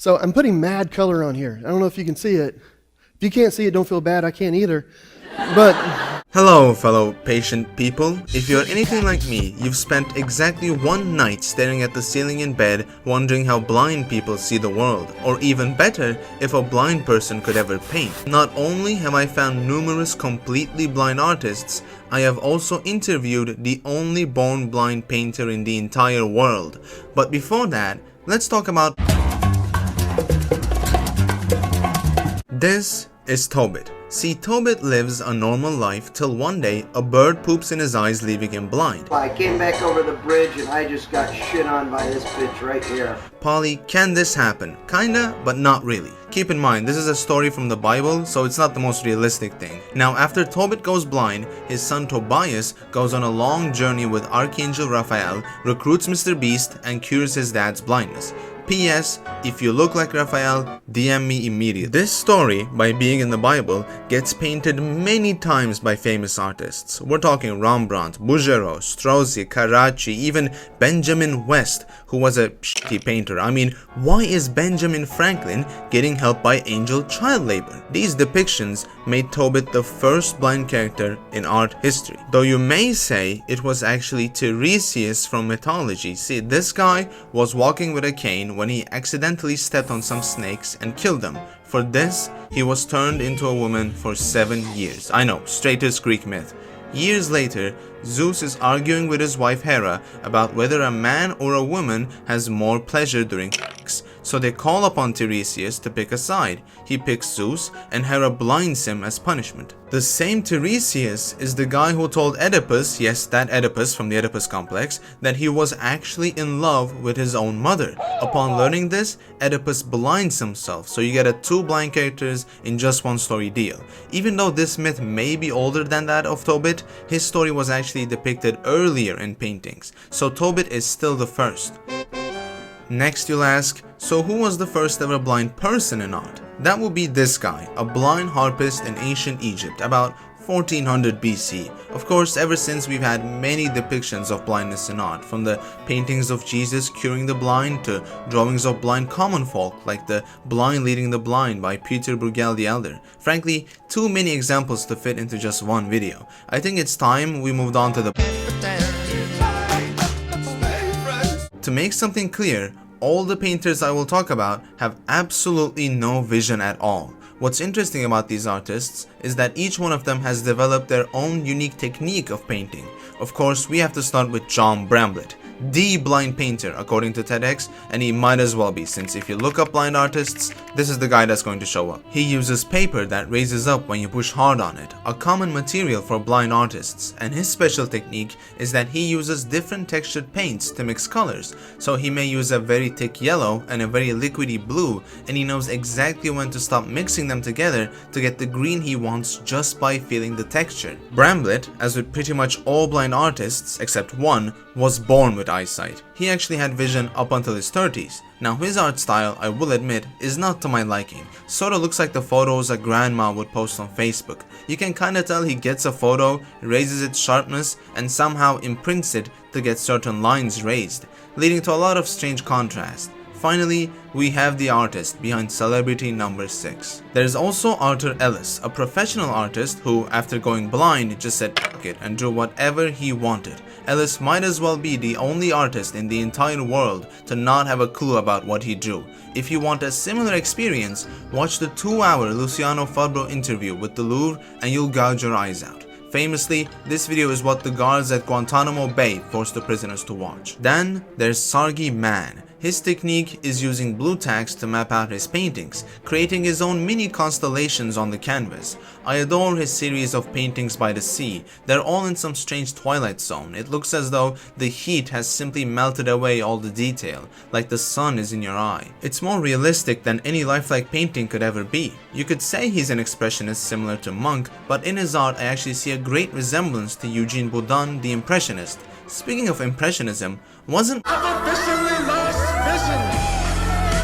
So I'm putting mad color on here. I don't know if you can see it. If you can't see it, don't feel bad. I can't either. But hello, fellow patient people. If you're anything like me, you've spent exactly one night staring at the ceiling in bed, wondering how blind people see the world, or even better, if a blind person could ever paint. Not only have I found numerous completely blind artists, I have also interviewed the only born blind painter in the entire world. But before that, let's talk about... This is Tobit. See, Tobit lives a normal life till one day a bird poops in his eyes, leaving him blind. I came back over the bridge and I just got shit on by this bitch right here. Polly, can this happen? Kinda, but not really. Keep in mind, this is a story from the Bible, so it's not the most realistic thing. Now, after Tobit goes blind, his son Tobias goes on a long journey with Archangel Raphael, recruits Mr. Beast, and cures his dad's blindness. P.S. If you look like Raphael, DM me immediately. This story, by being in the Bible, gets painted many times by famous artists. We're talking Rembrandt, Bouguereau, Strozzi, Carracci, even Benjamin West, who was a shitty painter. I mean, why is Benjamin Franklin getting help by angel child labor? These depictions made Tobit the first blind character in art history. Though you may say it was actually Tiresias from mythology. See, this guy was walking with a cane when he accidentally stepped on some snakes and killed them. For this, he was turned into a woman for 7 years. I know, straight as Greek myth. Years later, Zeus is arguing with his wife Hera about whether a man or a woman has more pleasure during sex. So they call upon Tiresias to pick a side. He picks Zeus and Hera blinds him as punishment. The same Tiresias is the guy who told Oedipus, yes, that Oedipus from the Oedipus complex, that he was actually in love with his own mother. Upon learning this, Oedipus blinds himself, so you get a 2 blind characters in just one story deal. Even though this myth may be older than that of Tobit, his story was actually depicted earlier in paintings, so Tobit is still the first. Next you'll ask, so who was the first ever blind person in art? That would be this guy, a blind harpist in ancient Egypt, about 1400 BC. Of course, ever since we've had many depictions of blindness in art, from the paintings of Jesus curing the blind to drawings of blind common folk like the Blind Leading the Blind by Peter Bruegel the Elder. Frankly, too many examples to fit into just one video. I think it's time we moved on to the... To make something clear, all the painters I will talk about have absolutely no vision at all. What's interesting about these artists is that each one of them has developed their own unique technique of painting. Of course, we have to start with John Bramblett, the blind painter according to TEDx, and he might as well be, since if you look up blind artists, this is the guy that's going to show up. He uses paper that raises up when you push hard on it, a common material for blind artists, and his special technique is that he uses different textured paints to mix colors. So he may use a very thick yellow and a very liquidy blue, and he knows exactly when to stop mixing them together to get the green he wants just by feeling the texture. Bramblett, as with pretty much all blind artists except one, was born with eyesight. He actually had vision up until his 30s. Now his art style, I will admit, is not to my liking. Sorta looks like the photos a grandma would post on Facebook. You can kinda tell he gets a photo, raises its sharpness, and somehow imprints it to get certain lines raised, leading to a lot of strange contrast. Finally, we have the artist behind celebrity number 6. There's also Arthur Ellis, a professional artist who, after going blind, just said fuck it and drew whatever he wanted. Ellis might as well be the only artist in the entire world to not have a clue about what he drew. If you want a similar experience, watch the 2-hour Luciano Fabro interview with the Louvre and you'll gouge your eyes out. Famously, this video is what the guards at Guantanamo Bay forced the prisoners to watch. Then, there's Sargi Man. His technique is using blue tacks to map out his paintings, creating his own mini constellations on the canvas. I adore his series of paintings by the sea. They're all in some strange twilight zone. It looks as though the heat has simply melted away all the detail, like the sun is in your eye. It's more realistic than any lifelike painting could ever be. You could say he's an expressionist similar to Munch, but in his art I actually see a great resemblance to Eugene Boudin the Impressionist. Speaking of Impressionism, wasn't...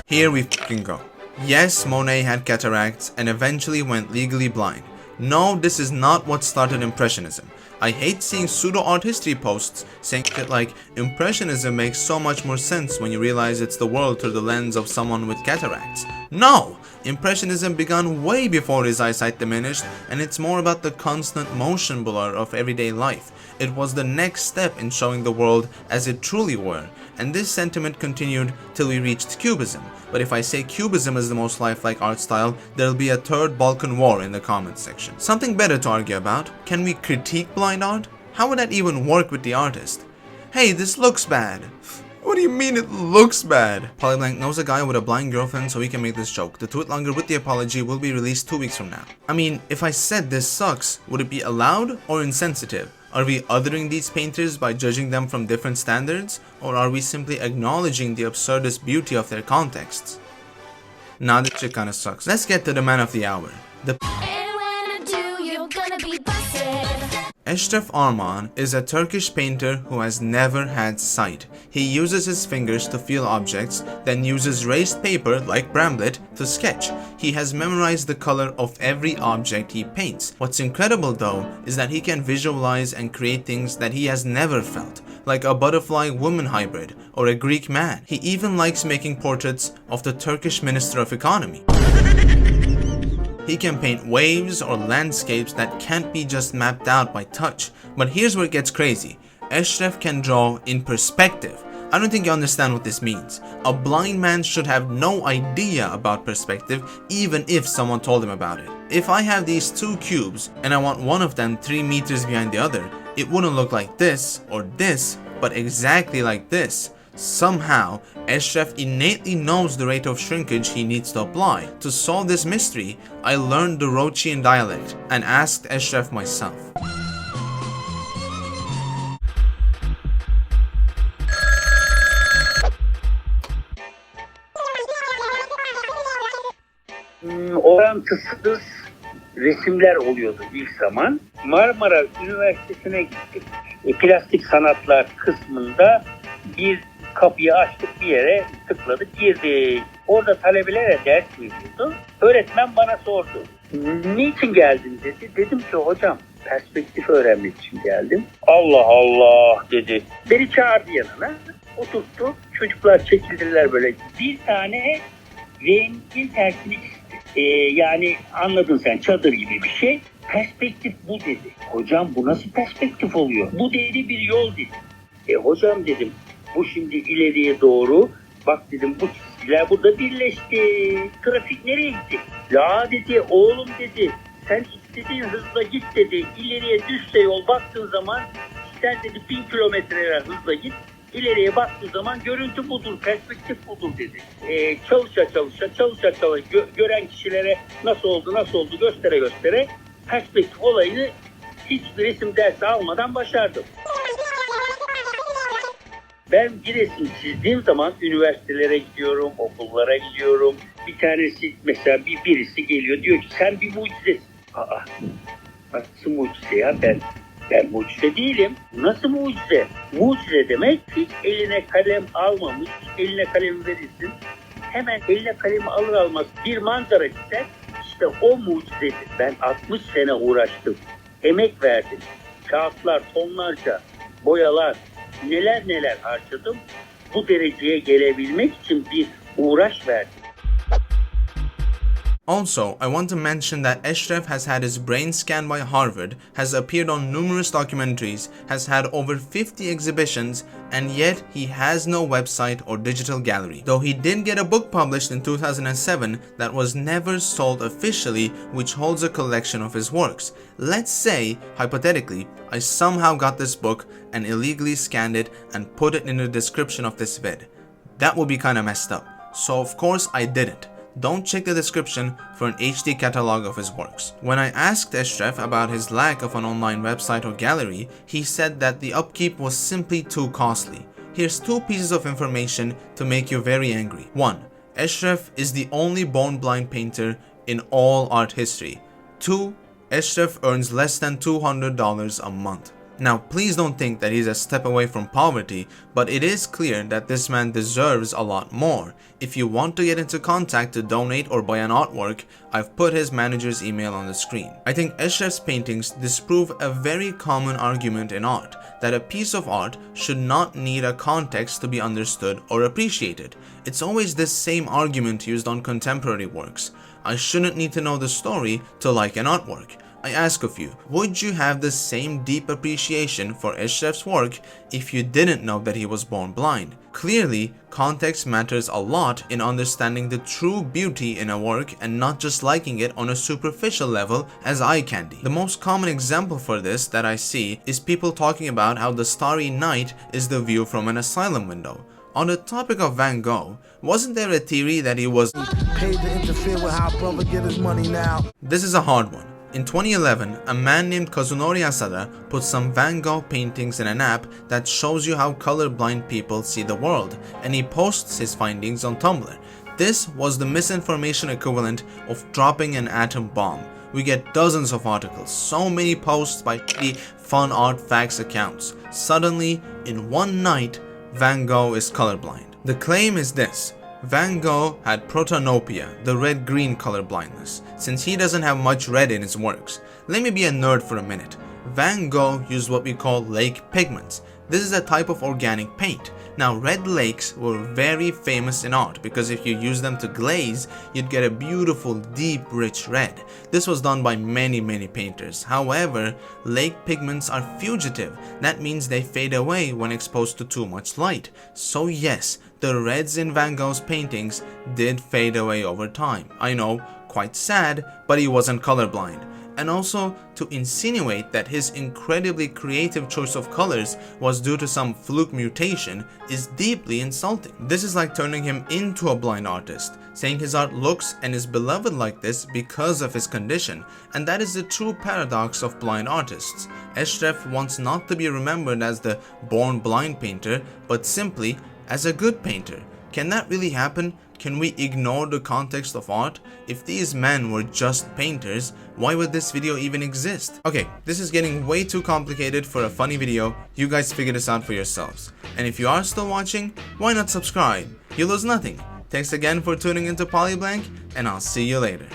Here we fucking go. Yes, Monet had cataracts and eventually went legally blind. No, this is not what started Impressionism. I hate seeing pseudo art history posts saying shit like Impressionism makes so much more sense when you realize it's the world through the lens of someone with cataracts. No! Impressionism began way before his eyesight diminished, and it's more about the constant motion blur of everyday life. It was the next step in showing the world as it truly were, and this sentiment continued till we reached Cubism. But if I say Cubism is the most lifelike art style, there'll be a third Balkan War in the comments section. Something better to argue about: can we critique blind art? How would that even work with the artist? Hey, this looks bad. What do you mean it looks bad? Polyblank knows a guy with a blind girlfriend, so he can make this joke. The tweet longer with the apology will be released 2 weeks from now. I mean, if I said this sucks, would it be allowed or insensitive? Are we othering these painters by judging them from different standards? Or are we simply acknowledging the absurdist beauty of their contexts? Nah, this shit kinda sucks. Let's get to the man of the hour. Eşref Armağan is a Turkish painter who has never had sight. He uses his fingers to feel objects, then uses raised paper like Bramblett to sketch. He has memorized the color of every object he paints. What's incredible though is that he can visualize and create things that he has never felt, like a butterfly-woman hybrid or a Greek man. He even likes making portraits of the Turkish Minister of Economy. He can paint waves or landscapes that can't be just mapped out by touch. But here's where it gets crazy. Eşref can draw in perspective. I don't think you understand what this means. A blind man should have no idea about perspective even if someone told him about it. If I have these two cubes and I want one of them 3 meters behind the other, it wouldn't look like this or this, but exactly like this. Somehow, Eşref innately knows the rate of shrinkage he needs to apply. To solve this mystery, I learned the Rochian dialect and asked Eşref myself. Orantısız resimler oluyordu ilk zaman. Marmara Üniversitesi'ne gittik. Plastik sanatlar kısmında bir kapıyı açtık, bir yere tıkladık, girdik. Orada talebelere ders veriyordu. Öğretmen bana sordu. Niçin geldin dedi. Dedim ki hocam perspektif öğrenmek için geldim. Allah Allah dedi. Beni çağırdı yanına. Oturttu. Çocuklar çekildiler böyle. Bir tane rengin tersini çizdi. Yani anladın sen, çadır gibi bir şey. Perspektif bu dedi. Hocam bu nasıl perspektif oluyor? Bu dedi bir yol dedi. Hocam dedim. Bu şimdi ileriye doğru, bak dedim bu çizgiler burada birleşti. Trafik nereye gitti? Ya dedi, oğlum dedi, sen istediğin hızla git dedi. İleriye düşse yol baktığın zaman, sen dedi 1000 kilometre hızla git. İleriye baktığın zaman görüntü budur, perspektif budur dedi. Çalışa gören kişilere nasıl oldu göstere perspektif olayını hiç resim dersi almadan başardım. Ben bir resim çizdiğim zaman üniversitelere gidiyorum, okullara gidiyorum. Bir tanesi mesela birisi geliyor diyor ki sen bir mucizesin. Nasıl mucize ya? Ben mucize değilim. Nasıl mucize? Mucize demek hiç eline kalem almamış, eline kalemi verirsin. Hemen eline kalemi alır almaz bir manzara çizer. İşte o mucizedir. Ben 60 sene uğraştım. Emek verdim. Kağıtlar, tonlarca, boyalar. Neler harcadım. Bu dereceye gelebilmek için bir uğraş verdim. Also, I want to mention that Eşref has had his brain scanned by Harvard, has appeared on numerous documentaries, has had over 50 exhibitions, and yet he has no website or digital gallery. Though he did get a book published in 2007 that was never sold officially, which holds a collection of his works. Let's say, hypothetically, I somehow got this book and illegally scanned it and put it in the description of this vid. That would be kinda messed up. So of course I didn't. Don't check the description for an HD catalog of his works. When I asked Eşref about his lack of an online website or gallery, he said that the upkeep was simply too costly. Here's 2 pieces of information to make you very angry. 1. Eşref is the only born blind painter in all art history. 2. Eşref earns less than $200 a month. Now, please don't think that he's a step away from poverty, but it is clear that this man deserves a lot more. If you want to get into contact to donate or buy an artwork, I've put his manager's email on the screen. I think Eshref's paintings disprove a very common argument in art, that a piece of art should not need a context to be understood or appreciated. It's always this same argument used on contemporary works. I shouldn't need to know the story to like an artwork. I ask of you, would you have the same deep appreciation for Eshref's work if you didn't know that he was born blind? Clearly, context matters a lot in understanding the true beauty in a work and not just liking it on a superficial level as eye candy. The most common example for this that I see is people talking about how the starry night is the view from an asylum window. On the topic of Van Gogh, wasn't there a theory that he was paid to interfere with how brother get his money now? This is a hard one. In 2011, a man named Kazunori Asada put some Van Gogh paintings in an app that shows you how colorblind people see the world, and he posts his findings on Tumblr. This was the misinformation equivalent of dropping an atom bomb. We get dozens of articles, so many posts by fun art facts accounts. Suddenly, in one night, Van Gogh is colorblind. The claim is this: Van Gogh had protanopia, the red-green color blindness, since he doesn't have much red in his works. Let me be a nerd for a minute. Van Gogh used what we call lake pigments. This is a type of organic paint. Now, red lakes were very famous in art because if you use them to glaze, you'd get a beautiful, deep, rich red. This was done by many painters. However, lake pigments are fugitive. That means they fade away when exposed to too much light. So yes, the reds in Van Gogh's paintings did fade away over time. I know, quite sad, but he wasn't colorblind. And also, to insinuate that his incredibly creative choice of colors was due to some fluke mutation is deeply insulting. This is like turning him into a blind artist, saying his art looks and is beloved like this because of his condition, and that is the true paradox of blind artists. Eshref wants not to be remembered as the born blind painter, but simply as a good painter. Can that really happen? Can we ignore the context of art? If these men were just painters, why would this video even exist? Okay, this is getting way too complicated for a funny video. You guys figure this out for yourselves. And if you are still watching, why not subscribe? You lose nothing. Thanks again for tuning into Polyblank, and I'll see you later.